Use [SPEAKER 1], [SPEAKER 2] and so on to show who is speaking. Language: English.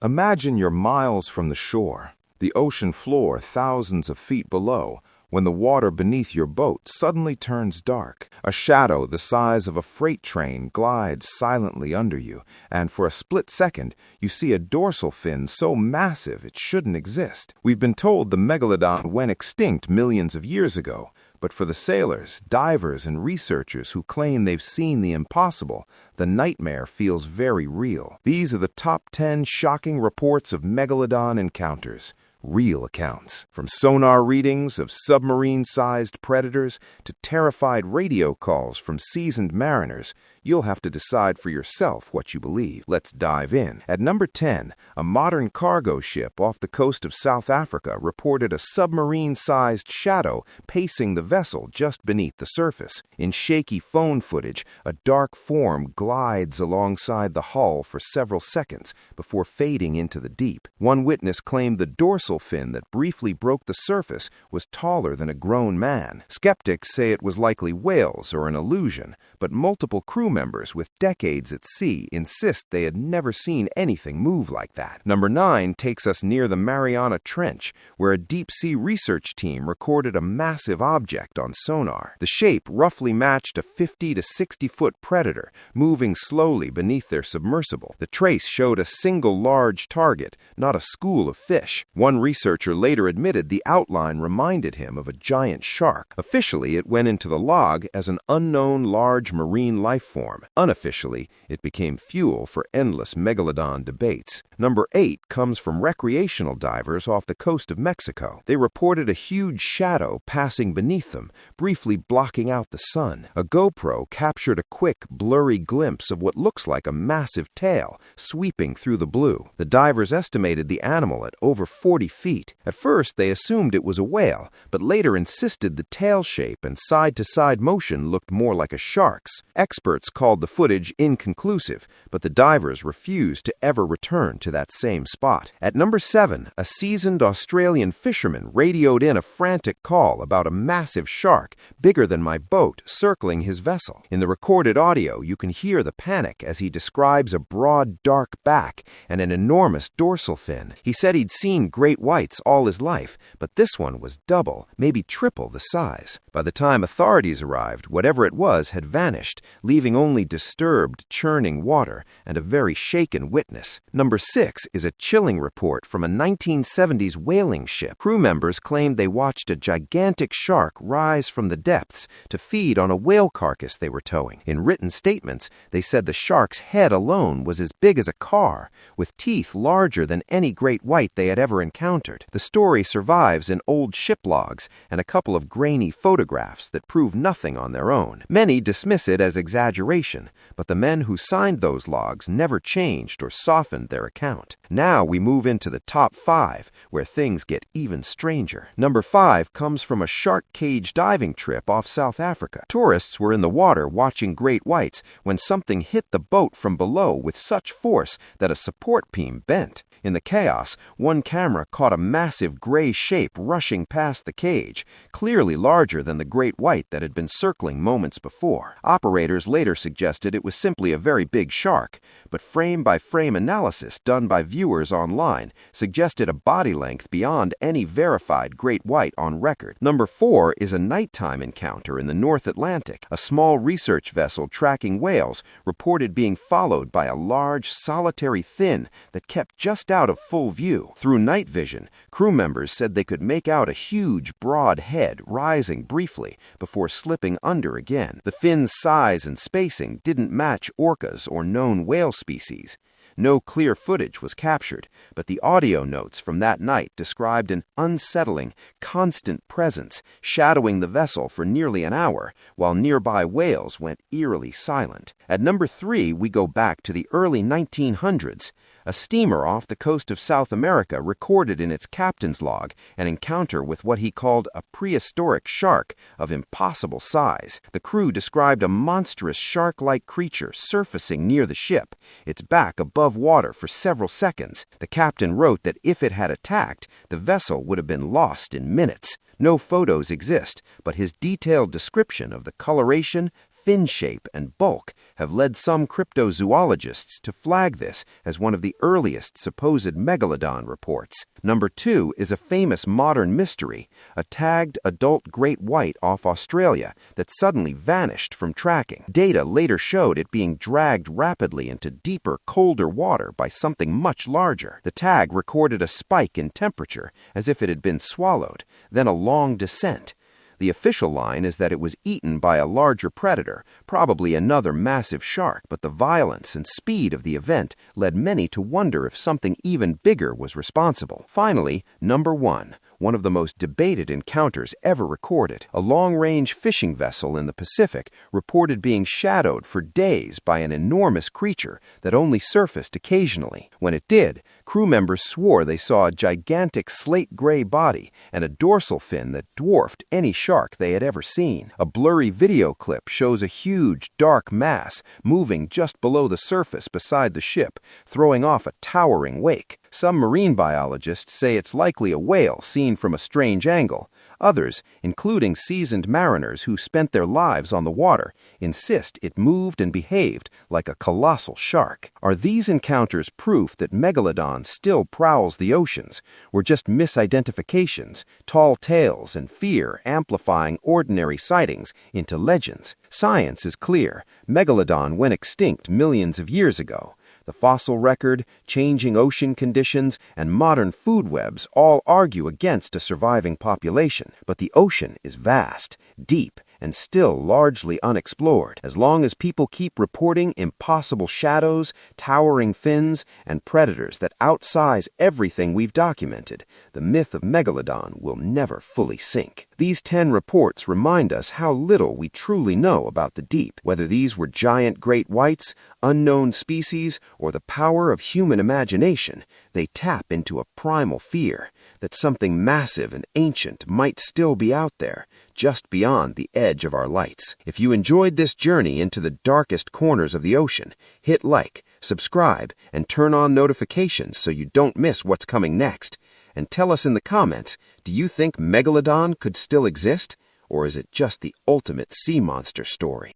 [SPEAKER 1] Imagine you're miles from the shore, the ocean floor thousands of feet below, when the water beneath your boat suddenly turns dark. A shadow the size of a freight train glides silently under you, and for a split second, you see a dorsal fin so massive it shouldn't exist. We've been told the Megalodon went extinct millions of years ago, but for the sailors, divers, and researchers who claim they've seen the impossible, the nightmare feels very real. These are the top 10 shocking reports of Megalodon encounters. Real accounts. From sonar readings of submarine-sized predators to terrified radio calls from seasoned mariners, you'll have to decide for yourself what you believe. Let's dive in. At number 10, a modern cargo ship off the coast of South Africa reported a submarine-sized shadow pacing the vessel just beneath the surface. In shaky phone footage, a dark form glides alongside the hull for several seconds before fading into the deep. One witness claimed the dorsal fin that briefly broke the surface was taller than a grown man. Skeptics say it was likely whales or an illusion, but multiple crew members with decades at sea insist they had never seen anything move like that. Number 9 takes us near the Mariana Trench, where a deep-sea research team recorded a massive object on sonar. The shape roughly matched a 50 to 60-foot predator, moving slowly beneath their submersible. The trace showed a single large target, not a school of fish. One researcher later admitted the outline reminded him of a giant shark. Officially, it went into the log as an unknown large marine life form. Unofficially, it became fuel for endless Megalodon debates. Number 8 comes from recreational divers off the coast of Mexico. They reported a huge shadow passing beneath them, briefly blocking out the sun. A GoPro captured a quick, blurry glimpse of what looks like a massive tail sweeping through the blue. The divers estimated the animal at over 40 feet. At first, they assumed it was a whale, but later insisted the tail shape and side-to-side motion looked more like a shark's. Experts called the footage inconclusive, but the divers refused to ever return to that same spot. At number 7, a seasoned Australian fisherman radioed in a frantic call about a massive shark, bigger than my boat, circling his vessel. In the recorded audio, you can hear the panic as he describes a broad, dark back and an enormous dorsal fin. He said he'd seen great whites all his life, but this one was double, maybe triple the size. By the time authorities arrived, whatever it was had vanished, leaving only disturbed, churning water and a very shaken witness. Number 6 is a chilling report from a 1970s whaling ship. Crew members claimed they watched a gigantic shark rise from the depths to feed on a whale carcass they were towing. In written statements, they said the shark's head alone was as big as a car, with teeth larger than any great white they had ever encountered. The story survives in old ship logs and a couple of grainy photographs that prove nothing on their own. Many dismiss it as exaggeration, but the men who signed those logs never changed or softened their account. Now we move into the top 5, where things get even stranger. Number 5 comes from a shark cage diving trip off South Africa. Tourists were in the water watching great whites when something hit the boat from below with such force that a support beam bent. In the chaos, one camera caught a massive gray shape rushing past the cage, clearly larger than the great white that had been circling moments before. Operators later suggested it was simply a very big shark, but frame-by-frame analysis done by viewers online suggested a body length beyond any verified great white on record. Number 4 is a nighttime encounter in the North Atlantic. A small research vessel tracking whales reported being followed by a large, solitary fin that kept just out of full view. Through night vision, crew members said they could make out a huge, broad head rising briefly before slipping under again. The fin's size and spacing didn't match orcas or known whale species. No clear footage was captured, but the audio notes from that night described an unsettling, constant presence shadowing the vessel for nearly an hour, while nearby whales went eerily silent. At number 3, we go back to the early 1900s. A steamer off the coast of South America recorded in its captain's log an encounter with what he called a prehistoric shark of impossible size. The crew described a monstrous shark-like creature surfacing near the ship, its back above water for several seconds. The captain wrote that if it had attacked, the vessel would have been lost in minutes. No photos exist, but his detailed description of the coloration,
[SPEAKER 2] fin shape and bulk have led some cryptozoologists to flag this as one of the earliest supposed Megalodon reports. Number 2 is a famous modern mystery, a tagged adult great white off Australia that suddenly vanished from tracking. Data later showed it being dragged rapidly into deeper, colder water by something much larger. The tag recorded a spike in temperature as if it had been swallowed, then a long descent. The official line is that it was eaten by a larger predator, probably another massive shark, but the violence and speed of the event led many to wonder if something even bigger was responsible. Finally, number 1. One of the most debated encounters ever recorded. A long-range fishing vessel in the Pacific reported being shadowed for days by an enormous creature that only surfaced occasionally. When it did, crew members swore they saw a gigantic slate-gray body and a dorsal fin that dwarfed any shark they had ever seen. A blurry video clip shows a huge, dark mass moving just below the surface beside the ship, throwing off a towering wake. Some marine biologists say it's likely a whale seen from a strange angle. Others, including seasoned mariners who spent their lives on the water, insist it moved and behaved like a colossal shark. Are these encounters proof that Megalodon still prowls the oceans, or just misidentifications, tall tales, and fear amplifying ordinary sightings into legends? Science is clear. Megalodon went extinct millions of years ago. The fossil record, changing ocean conditions, and modern food webs all argue against a surviving population. But the ocean is vast, deep, and still largely unexplored. As long as people keep reporting impossible shadows, towering fins, and predators that outsize everything we've documented, the myth of Megalodon will never fully sink. These 10 reports remind us how little we truly know about the deep, whether these were giant great whites, unknown species, or the power of human imagination. They tap into a primal fear that something massive and ancient might still be out there, just beyond the edge of our lights. If you enjoyed this journey into the darkest corners of the ocean, hit like, subscribe, and turn on notifications so you don't miss what's coming next. And tell us in the comments, do you think Megalodon could still exist? Or is it just the ultimate sea monster story?